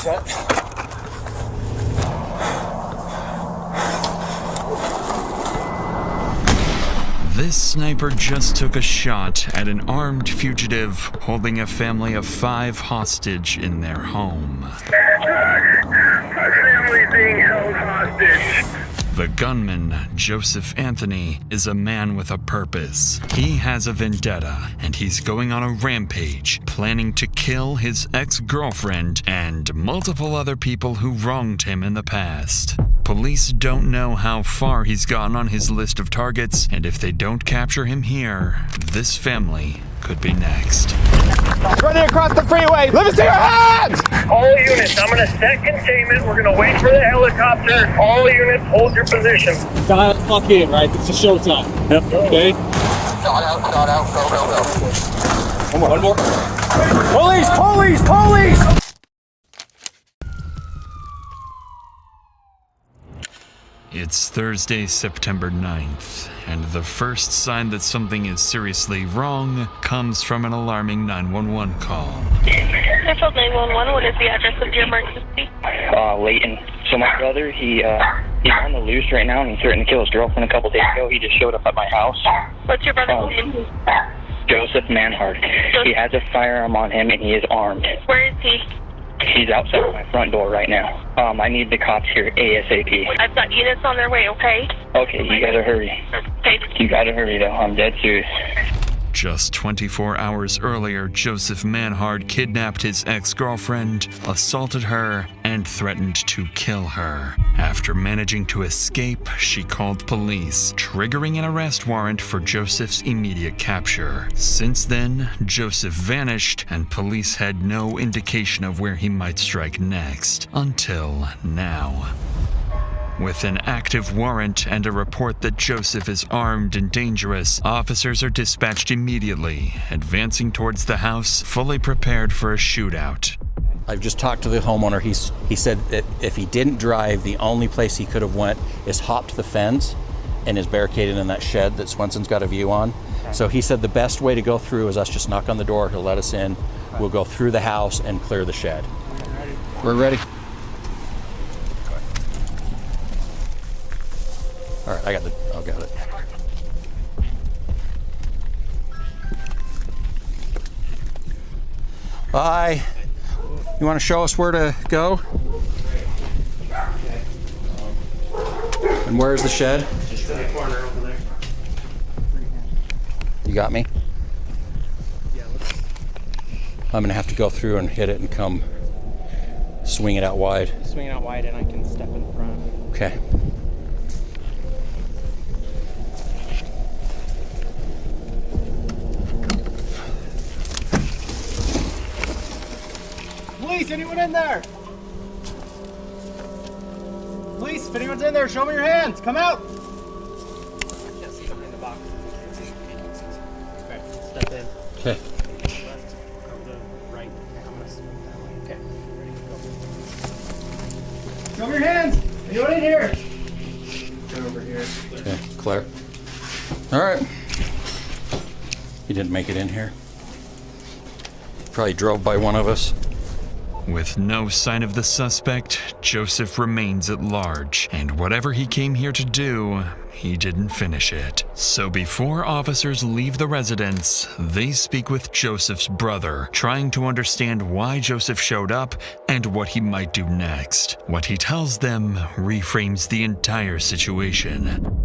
set. This sniper just took a shot at an armed fugitive holding a family of 5 hostage in their home. My family's being held hostage. The gunman, Joseph Anthony, is a man with a purpose. He has a vendetta, and he's going on a rampage, planning to kill his ex-girlfriend and multiple other people who wronged him in the past. Police don't know how far he's gotten on his list of targets, and if they don't capture him here, this family could be next. Running across the freeway! Let me see your hands! All units, I'm gonna set containment. We're gonna wait for the helicopter. All units, hold your position. Dial the fuck in, right? It's a showtime. Yep. Okay. Dot out, go, go, go. One more. Police, police, police! It's Thursday, September 9th, and the first sign that something is seriously wrong comes from an alarming 911 call. Sheffield 911, what is the address of your emergency? Leighton. So my brother, he's on the loose right now, and he threatened to kill his girlfriend a couple days ago. He just showed up at my house. What's your brother's name? Joseph Manhard. He has a firearm on him, and he is armed. Where is he? He's outside my front door right now. I need the cops here ASAP. I've got units on their way, okay? Okay, you gotta hurry. Okay. You gotta hurry, though. I'm dead serious. Just 24 hours earlier, Joseph Manhard kidnapped his ex-girlfriend, assaulted her, and threatened to kill her. After managing to escape, she called police, triggering an arrest warrant for Joseph's immediate capture. Since then, Joseph vanished, and police had no indication of where he might strike next, until now. With an active warrant and a report that Joseph is armed and dangerous, officers are dispatched immediately, advancing towards the house, fully prepared for a shootout. I've just talked to the homeowner. He said that if he didn't drive, the only place he could have went is hopped the fence and is barricaded in that shed that Swenson's got a view on. So he said the best way to go through is us just knock on the door, he'll let us in, we'll go through the house and clear the shed. We're ready. All right, I got it. Bye. You want to show us where to go? And where's the shed? Just in the corner over there. You got me? Yeah, I'm gonna have to go through and hit it and come swing it out wide. swing it out wide and I can step in front. Okay. Police, anyone in there? Police, if anyone's in there, show me your hands. Come out. I can't see behind the box. Okay, step in. Okay. Left, go to the right. I'm gonna swing that way. Okay, ready to go. Show me your hands. Anyone in here? Go over here. Okay, Claire. All right. You didn't make it in here. Probably drove by one of us. With no sign of the suspect, Joseph remains at large, and whatever he came here to do, he didn't finish it. So before officers leave the residence, they speak with Joseph's brother, trying to understand why Joseph showed up and what he might do next. What he tells them reframes the entire situation.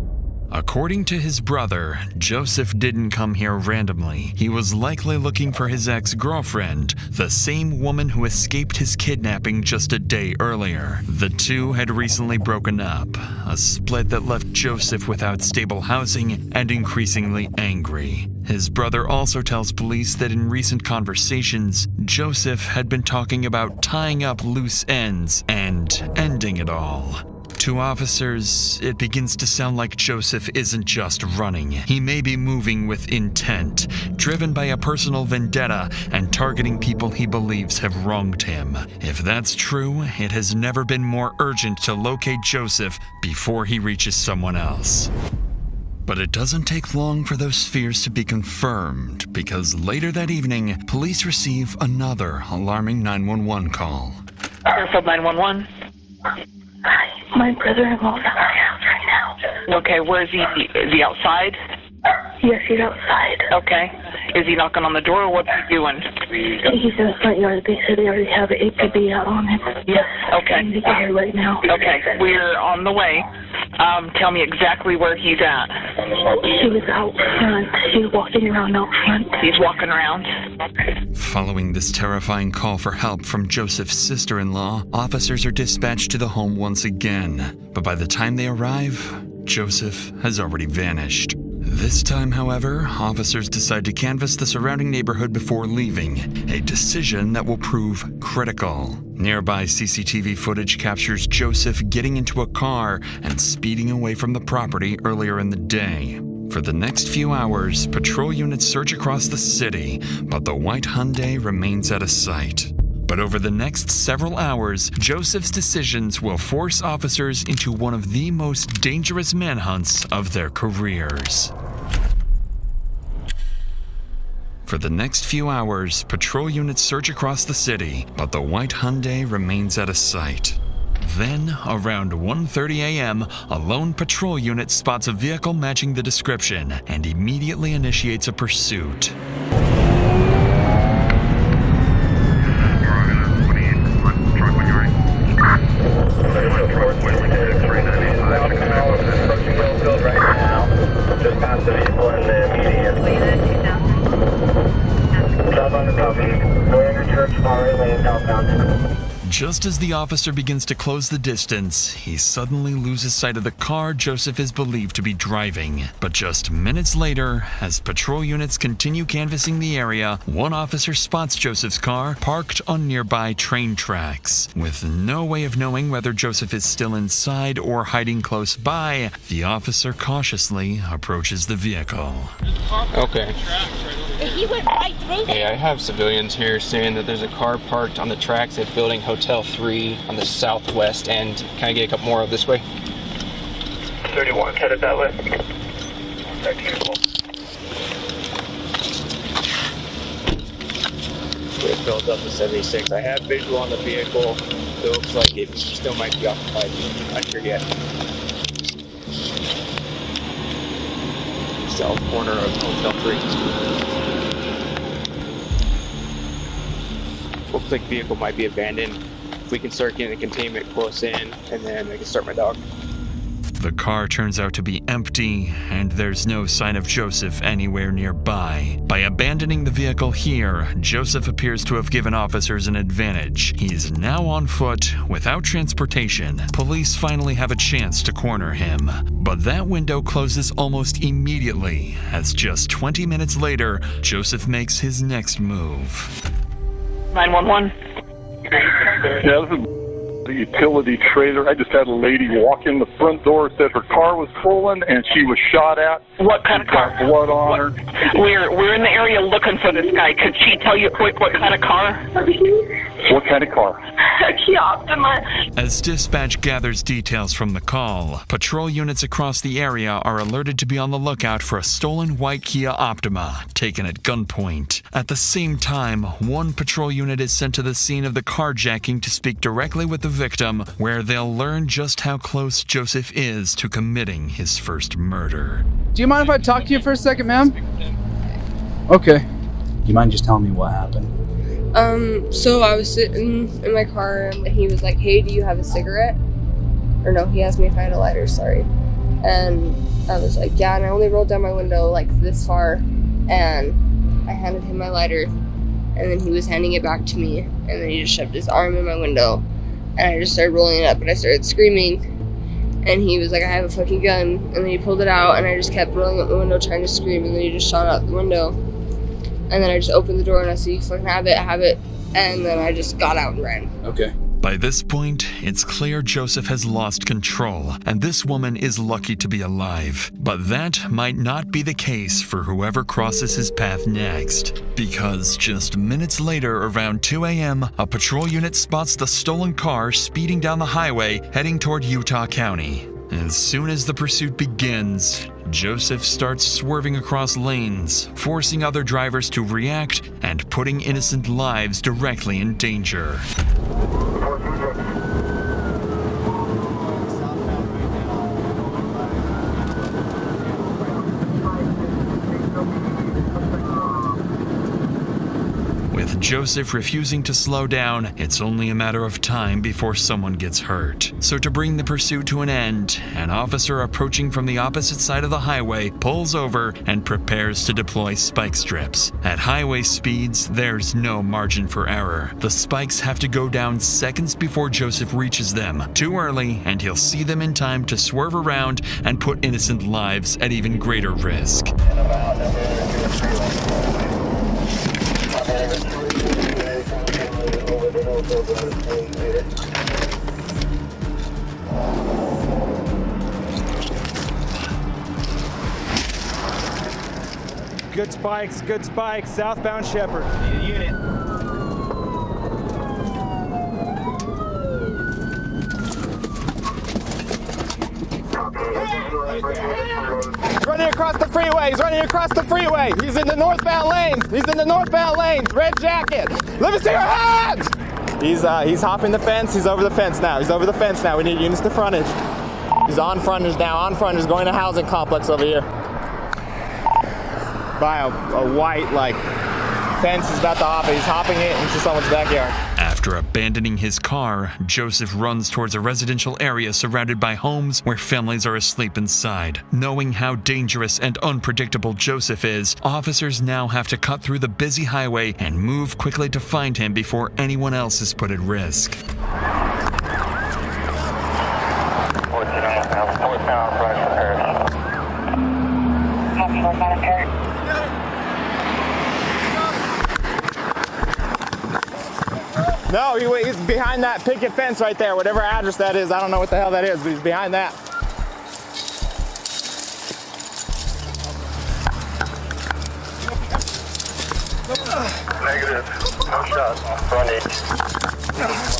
According to his brother, Joseph didn't come here randomly. He was likely looking for his ex-girlfriend, the same woman who escaped his kidnapping just a day earlier. The two had recently broken up, a split that left Joseph without stable housing and increasingly angry. His brother also tells police that in recent conversations, Joseph had been talking about tying up loose ends and ending it all. To officers, it begins to sound like Joseph isn't just running. He may be moving with intent, driven by a personal vendetta and targeting people he believes have wronged him. If that's true, it has never been more urgent to locate Joseph before he reaches someone else. But it doesn't take long for those fears to be confirmed, because later that evening, police receive another alarming 911 call. Fairfield 911. My brother-in-law's at my house right now. Okay, where is he? Is he outside? Yes, he's outside. Okay. Is he knocking on the door, or what's he doing? He's in the front yard. They said they already have an APB out on him. Yes. Okay. I need to get here right now. Okay, we're on the way. Tell me exactly where he's at. He was out front. He's walking around out front. He's walking around. Following this terrifying call for help from Joseph's sister-in-law, officers are dispatched to the home once again. But by the time they arrive, Joseph has already vanished. This time, however, officers decide to canvass the surrounding neighborhood before leaving, a decision that will prove critical. Nearby CCTV footage captures Joseph getting into a car and speeding away from the property earlier in the day. For the next few hours, patrol units search across the city, but the white Hyundai remains out of sight. But over the next several hours, Joseph's decisions will force officers into one of the most dangerous manhunts of their careers. For the next few hours, patrol units search across the city, but the white Hyundai remains out of sight. Then, around 1:30 a.m., a lone patrol unit spots a vehicle matching the description and immediately initiates a pursuit. Just as the officer begins to close the distance, he suddenly loses sight of the car Joseph is believed to be driving. But just minutes later, as patrol units continue canvassing the area, one officer spots Joseph's car parked on nearby train tracks. With no way of knowing whether Joseph is still inside or hiding close by, the officer cautiously approaches the vehicle. Okay. He went right through there. Hey, I have civilians here saying that there's a car parked on the tracks at Building Hotel 3 on the southwest end. Can I get a couple more of this way? 31 headed that way. It fills up to 76. I have visual on the vehicle. It looks like it still might be occupied. Not sure yet. South corner of Hotel 3. Looks like the vehicle might be abandoned. If we can start getting the containment close in, and then I can start my dog. The car turns out to be empty, and there's no sign of Joseph anywhere nearby. By abandoning the vehicle here, Joseph appears to have given officers an advantage. He's now on foot, without transportation. Police finally have a chance to corner him. But that window closes almost immediately, as just 20 minutes later, Joseph makes his next move. 911. Yeah, this is the utility trailer. I just had a lady walk in the front door, said her car was stolen and she was shot at. What kind of car? Got blood on her. We're in the area looking for this guy. Could she tell you quick what kind of car? What kind of car? Kia Optima. As dispatch gathers details from the call, patrol units across the area are alerted to be on the lookout for a stolen white Kia Optima taken at gunpoint. At the same time, one patrol unit is sent to the scene of the carjacking to speak directly with the victim, where they'll learn just how close Joseph is to committing his first murder. Do you mind if I talk to you for a second, ma'am? Okay. Do you mind just telling me what happened? So I was sitting in my car and he was like, hey, do you have a cigarette? Or no, he asked me if I had a lighter, sorry. And I was like, yeah, and I only rolled down my window like this far, and I handed him my lighter, and then he was handing it back to me, and then he just shoved his arm in my window, and I just started rolling it up, and I started screaming, and he was like, I have a fucking gun, and then he pulled it out, and I just kept rolling up the window trying to scream, and then he just shot out the window. And then I just opened the door and I said, you fucking have it. And then I just got out and ran. Okay. By this point, it's clear Joseph has lost control, and this woman is lucky to be alive. But that might not be the case for whoever crosses his path next. Because just minutes later, around 2 a.m., a patrol unit spots the stolen car speeding down the highway, heading toward Utah County. As soon as the pursuit begins, Joseph starts swerving across lanes, forcing other drivers to react and putting innocent lives directly in danger. With Joseph refusing to slow down, it's only a matter of time before someone gets hurt. So to bring the pursuit to an end, an officer approaching from the opposite side of the highway pulls over and prepares to deploy spike strips. At highway speeds, there's no margin for error. The spikes have to go down seconds before Joseph reaches them. Too early, and he'll see them in time to swerve around and put innocent lives at even greater risk. Good spikes, southbound Shepherd. Need a unit. He's running across the freeway. He's in the northbound lanes. Red jacket. Let me see your hands. He's hopping the fence. He's over the fence now. We need units to frontage. He's on frontage now. Going to housing complex over here. By a white fence. He's about to hop it. He's hopping it into someone's backyard. After abandoning his car, Joseph runs towards a residential area surrounded by homes where families are asleep inside. Knowing how dangerous and unpredictable Joseph is, officers now have to cut through the busy highway and move quickly to find him before anyone else is put at risk. No, he's behind that picket fence right there, whatever address that is. I don't know what the hell that is, but he's behind that. Negative. No shots on frontage.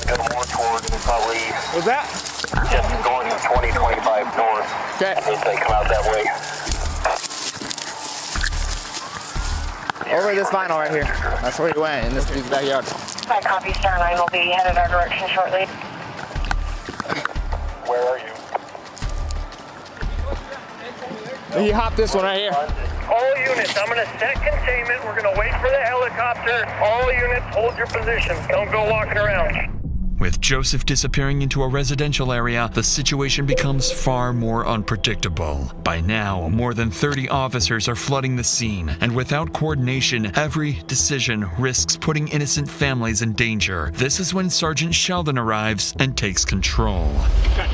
Go more towards probably. What's that? Just going 20-25 north. Okay. In case they come out that way. Over this vinyl right here. That's where he went, in this dude's backyard. My copy, Star 9 will be headed our direction shortly. Where are you? He hopped this one right here. All units, I'm going to set containment. We're going to wait for the helicopter. All units, hold your positions. Don't go walking around. With Joseph disappearing into a residential area, the situation becomes far more unpredictable. By now, more than 30 officers are flooding the scene, and without coordination, every decision risks putting innocent families in danger. This is when Sergeant Sheldon arrives and takes control. Okay.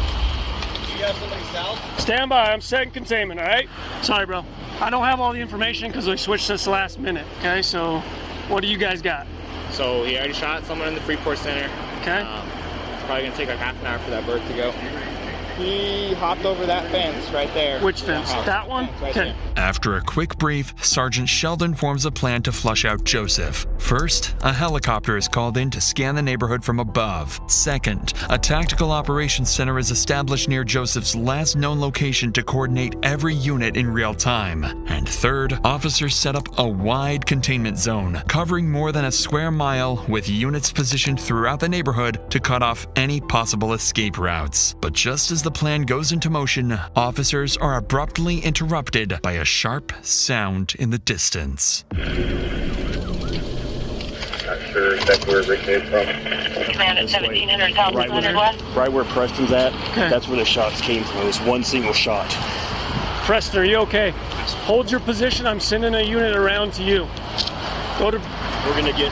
You got somebody south? Stand by, I'm setting containment, all right? Sorry, bro. I don't have all the information because we switched this last minute, okay? So, what do you guys got? So, he already shot someone in the Freeport Center. Okay. It's probably going to take like half an hour for that bird to go. He hopped over that fence right there. Which fence? That one? Okay. After a quick brief, Sergeant Sheldon forms a plan to flush out Joseph. First, a helicopter is called in to scan the neighborhood from above. Second, a tactical operations center is established near Joseph's last known location to coordinate every unit in real time. And third, officers set up a wide containment zone, covering more than a square mile, with units positioned throughout the neighborhood to cut off any possible escape routes. But just as the plan goes into motion, officers are abruptly interrupted by a sharp sound in the distance. Not sure exactly where Rick is from. Command at 1700 South 100 West. Right where Preston's at, that's where the shots came from. It was one single shot. Preston, are you okay? Hold your position. I'm sending a unit around to you. We're going to get,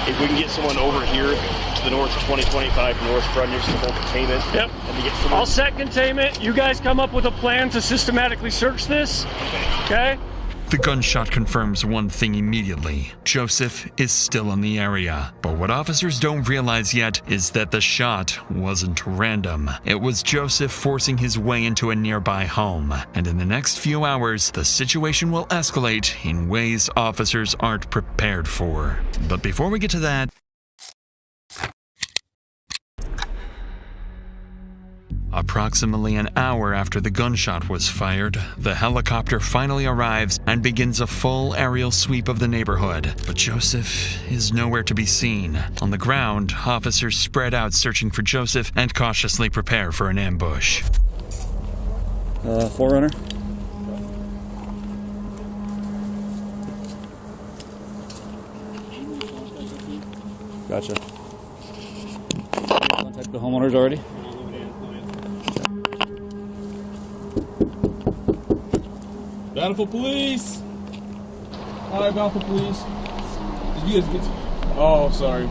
if we can get someone over here to the north, 2025 north frontage to hold containment. Yep. And to get someone. I'll set containment. You guys come up with a plan to systematically search this. Okay? The gunshot confirms one thing immediately. Joseph is still in the area. But what officers don't realize yet is that the shot wasn't random. It was Joseph forcing his way into a nearby home. And in the next few hours, the situation will escalate in ways officers aren't prepared for. But before we get to that, Approximately an hour after the gunshot was fired, the helicopter finally arrives and begins a full aerial sweep of the neighborhood. But Joseph is nowhere to be seen. On the ground, officers spread out searching for Joseph and cautiously prepare for an ambush. Forerunner. Gotcha. Contact the homeowners already? Bountiful Police! Hi, Bountiful Police. Did you guys get to... Oh, sorry.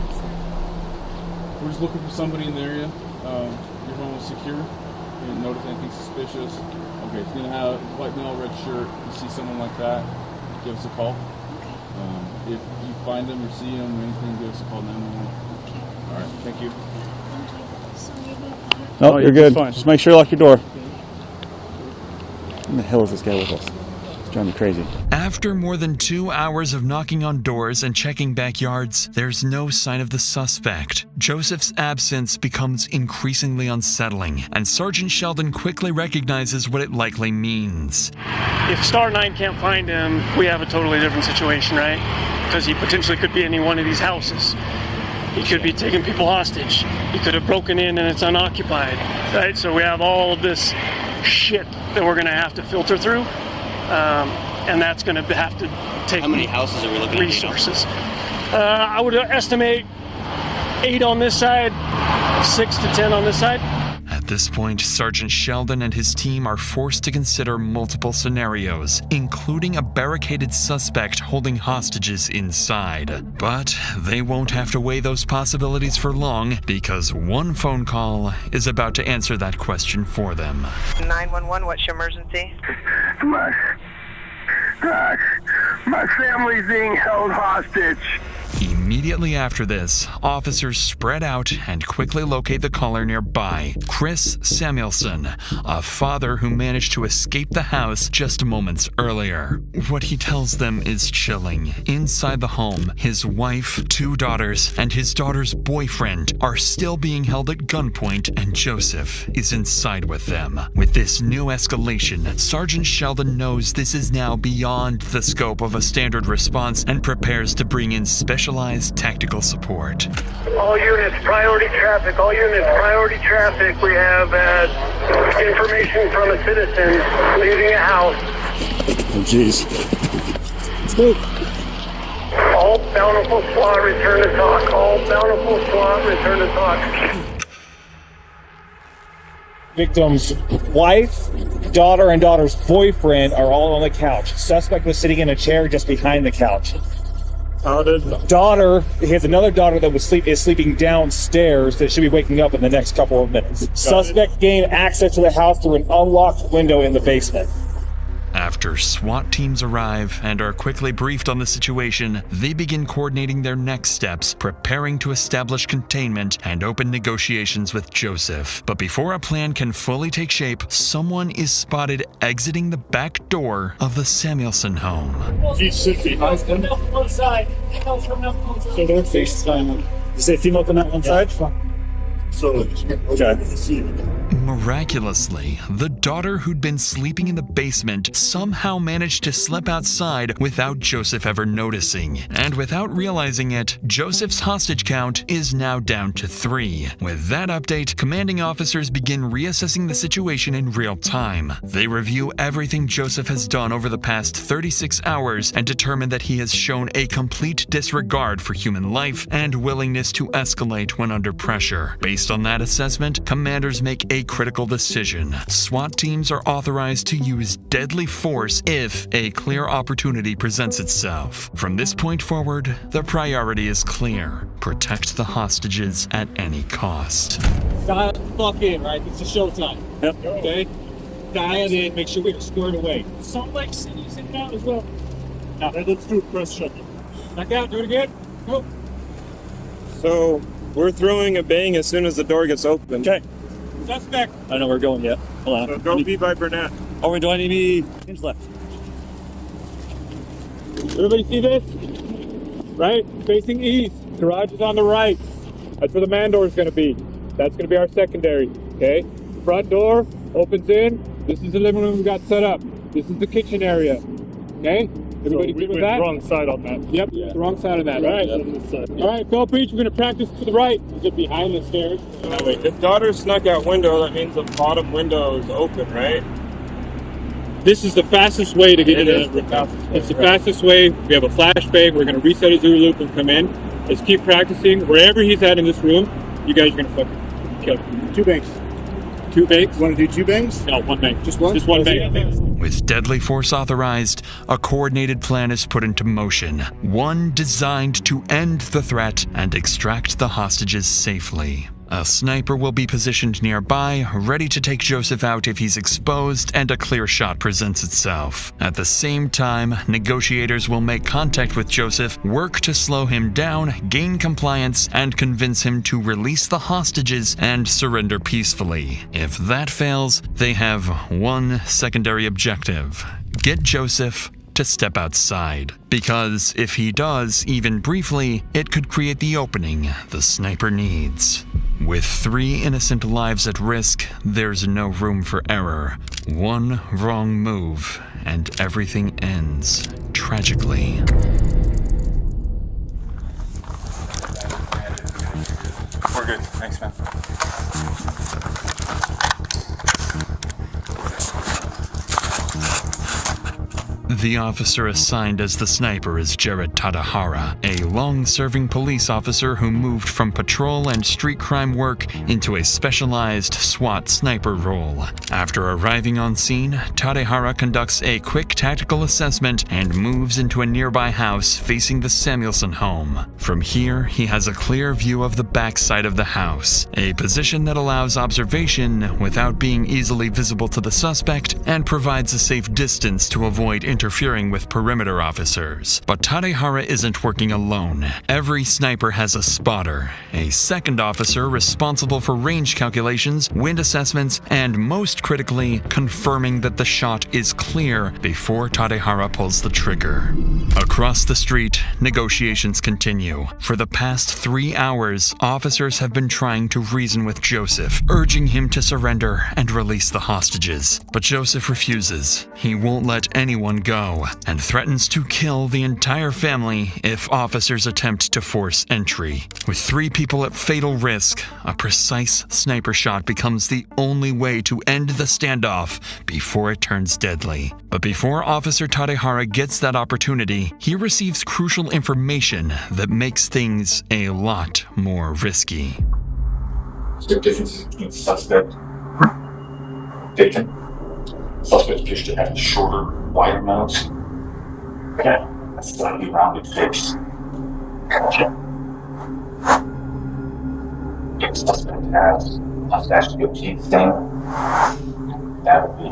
We're just looking for somebody in the area. Your home is secure. You didn't notice anything suspicious. Okay, it's gonna have white male, red shirt. If you see someone like that, give us a call. If you find them or see them or anything, give us a call 911. All right, thank you. No, you're good. Just make sure you lock your door. Who the hell is this guy with us? It's driving me crazy. After more than 2 hours of knocking on doors and checking backyards, there's no sign of the suspect. Joseph's absence becomes increasingly unsettling, and Sergeant Sheldon quickly recognizes what it likely means. If Star 9 can't find him, we have a totally different situation, right? Because he potentially could be in any one of these houses. He could be taking people hostage. He could have broken in and it's unoccupied, right? So we have all of this shit that we're gonna have to filter through. And that's going to have to take How many houses are we looking at? Resources. I would estimate 8 on this side, 6 to 10 on this side. At this point, Sergeant Sheldon and his team are forced to consider multiple scenarios, including a barricaded suspect holding hostages inside. But they won't have to weigh those possibilities for long, because one phone call is about to answer that question for them. 911, what's your emergency? My family's being held hostage. Immediately after this, officers spread out and quickly locate the caller nearby, Chris Samuelson, a father who managed to escape the house just moments earlier. What he tells them is chilling. Inside the home, his wife, 2 daughters, and his daughter's boyfriend are still being held at gunpoint, and Joseph is inside with them. With this new escalation, Sergeant Sheldon knows this is now beyond the scope of a standard response and prepares to bring in specialized tactical support. All units, priority traffic. All units, priority traffic. We have information from a citizen leaving a house. Oh, jeez. Let's move. All Bountiful SWAT return to talk. All Bountiful SWAT return to talk. Victim's wife, daughter, and daughter's boyfriend are all on the couch. Suspect was sitting in a chair just behind the couch. Daughter, he has another daughter that is sleeping downstairs that should be waking up in the next couple of minutes. Suspect gained access to the house through an unlocked window in the basement. After SWAT teams arrive and are quickly briefed on the situation, they begin coordinating their next steps, preparing to establish containment and open negotiations with Joseph. But before a plan can fully take shape, someone is spotted exiting the back door of the Samuelson home. So they're FaceTime. You say female on that one side? Miraculously, the daughter who'd been sleeping in the basement somehow managed to slip outside without Joseph ever noticing. And without realizing it, Joseph's hostage count is now down to 3. With that update, commanding officers begin reassessing the situation in real time. They review everything Joseph has done over the past 36 hours and determine that he has shown a complete disregard for human life and willingness to escalate when under pressure. Based on that assessment, commanders make a critical decision. SWAT teams are authorized to use deadly force if a clear opportunity presents itself. From this point forward, the priority is clear. Protect the hostages at any cost. Dial the fuck in, right? It's a showtime. Yep. Okay? Dial in, make sure we're squared away. Salt Lake City's in now as well. Now, let's do it. Press shut. Back out, do it again. Go. So, we're throwing a bang as soon as the door gets open. Okay. Suspect. I don't know where we're going yet. Hold on. So don't be by Burnett. Oh, do I need me? Hinge left. Everybody see this? Right? Facing east. Garage is on the right. That's where the man door is going to be. That's going to be our secondary. Okay? front door opens in. This is the living room we got set up. This is the kitchen area. Okay? Everybody good with that? Wrong side on that. Yep, the wrong side of that, right? All right, Phil Preach, we're going to practice to the right. Is it behind the stairs? Wait, if daughter snuck out window, that means the bottom window is open, right? This is the fastest way to get into the house. It's the fastest way. We have a flashbang. We're going to reset his OOO loop and come in. Let's keep practicing. Wherever he's at in this room, you guys are going to fucking kill him. 2 bangs. 2 bangs? You want to do 2 bangs? No, 1 bang. Just one? Just 1 bang. With deadly force authorized, a coordinated plan is put into motion, one designed to end the threat and extract the hostages safely. A sniper will be positioned nearby, ready to take Joseph out if he's exposed and a clear shot presents itself. At the same time, negotiators will make contact with Joseph, work to slow him down, gain compliance, and convince him to release the hostages and surrender peacefully. If that fails, they have one secondary objective: get Joseph to step outside. Because if he does, even briefly, it could create the opening the sniper needs. With 3 innocent lives at risk, there's no room for error. One wrong move, and everything ends tragically. We're good. Thanks, man. The officer assigned as the sniper is Jared Tadahara, a long-serving police officer who moved from patrol and street crime work into a specialized SWAT sniper role. After arriving on scene, Tadahara conducts a quick tactical assessment and moves into a nearby house facing the Samuelson home. From here, he has a clear view of the backside of the house, a position that allows observation without being easily visible to the suspect and provides a safe distance to avoid interfering with perimeter officers. But Tadahara isn't working alone. Every sniper has a spotter, a second officer responsible for range calculations, wind assessments, and most critically, confirming that the shot is clear before Tadahara pulls the trigger. Across the street, negotiations continue. For the past 3 hours, officers have been trying to reason with Joseph, urging him to surrender and release the hostages. But Joseph refuses. He won't let anyone go, and threatens to kill the entire family if officers attempt to force entry. With 3 people at fatal risk, a precise sniper shot becomes the only way to end the standoff before it turns deadly. But before Officer Tadahara gets that opportunity, he receives crucial information that makes things a lot more risky. Is there differences between suspect taken? Suspect appears to have shorter, wider mouths. Okay, a slightly rounded face. Okay. If the suspect has a mustache to be obtained stain, that would be.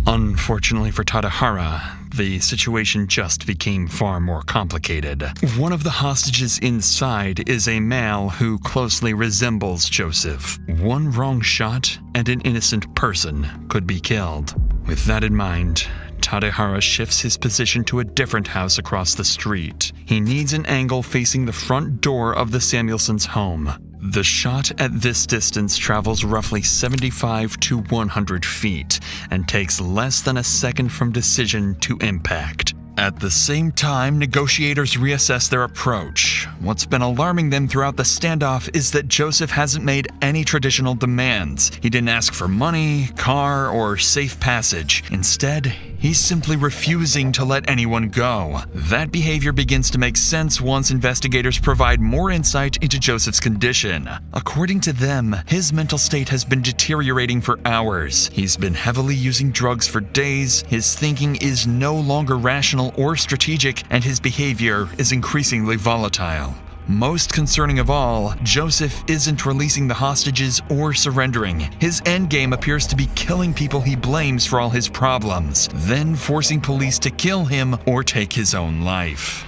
Unfortunately for Tadahara, the situation just became far more complicated. One of the hostages inside is a male who closely resembles Joseph. One wrong shot and an innocent person could be killed. With that in mind, Tadahara shifts his position to a different house across the street. He needs an angle facing the front door of the Samuelsons' home. The shot at this distance travels roughly 75 to 100 feet and takes less than a second from decision to impact. At the same time, negotiators reassess their approach. What's been alarming them throughout the standoff is that Joseph hasn't made any traditional demands. He didn't ask for money, car, or safe passage. Instead, he's simply refusing to let anyone go. That behavior begins to make sense once investigators provide more insight into Joseph's condition. According to them, his mental state has been deteriorating for hours. He's been heavily using drugs for days, his thinking is no longer rational or strategic, and his behavior is increasingly volatile. Most concerning of all, Joseph isn't releasing the hostages or surrendering. His endgame appears to be killing people he blames for all his problems, then forcing police to kill him or take his own life.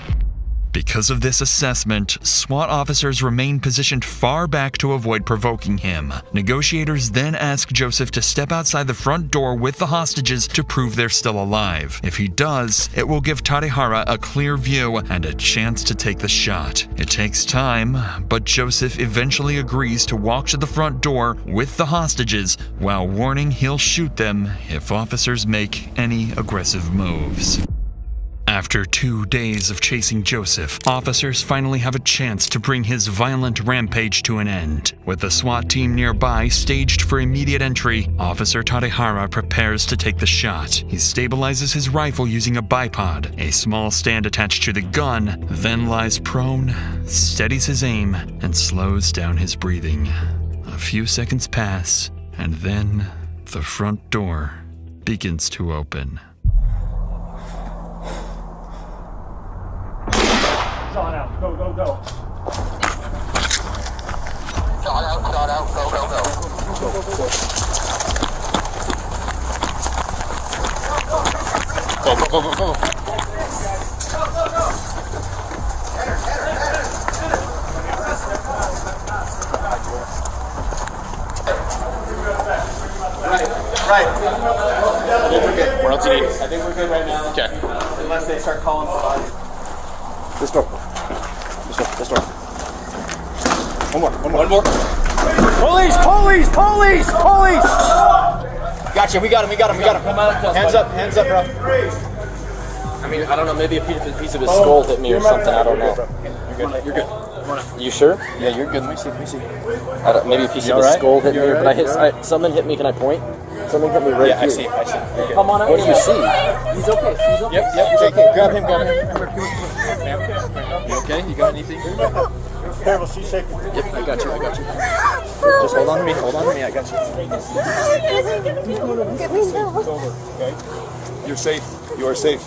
Because of this assessment, SWAT officers remain positioned far back to avoid provoking him. Negotiators then ask Joseph to step outside the front door with the hostages to prove they're still alive. If he does, it will give Tadehara a clear view and a chance to take the shot. It takes time, but Joseph eventually agrees to walk to the front door with the hostages while warning he'll shoot them if officers make any aggressive moves. After 2 days of chasing Joseph, officers finally have a chance to bring his violent rampage to an end. With the SWAT team nearby staged for immediate entry, Officer Tadehara prepares to take the shot. He stabilizes his rifle using a bipod, a small stand attached to the gun, then lies prone, steadies his aim, and slows down his breathing. A few seconds pass, and then the front door begins to open. Shot out. Go, go, go. Shot out. Go, go, go. Go. Right. I think we're good. What else do you need? I think we're good right now. Okay. Unless they start calling for bodies. This door. One more. Police! Gotcha, we got him. Hands up, bro. I mean, I don't know, maybe a piece of his skull hit me or something, I don't know. You're good. You sure? Yeah, you're good. Let me see. Maybe a piece of his skull hit me, but something hit me, can I point? Something hit me right here. I see. You're good. Come on out. What do you see? He's okay. Yep, he's okay. Grab him. You okay? You got anything? Careful, she's shaking. Yep, I got you. Just hold on to me, I got you. You're safe. You are safe.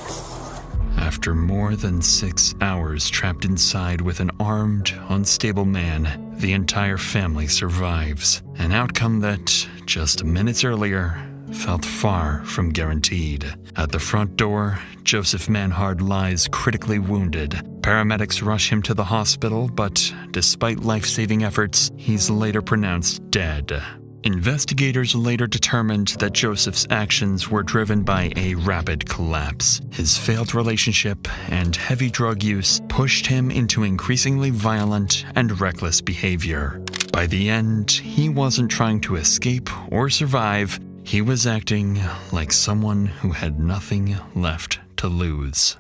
After more than 6 hours trapped inside with an armed, unstable man, the entire family survives. An outcome that, just minutes earlier, felt far from guaranteed. At the front door, Joseph Manhard lies critically wounded. Paramedics rush him to the hospital, but despite life-saving efforts, he's later pronounced dead. Investigators later determined that Joseph's actions were driven by a rapid collapse. His failed relationship and heavy drug use pushed him into increasingly violent and reckless behavior. By the end, he wasn't trying to escape or survive. He was acting like someone who had nothing left to lose.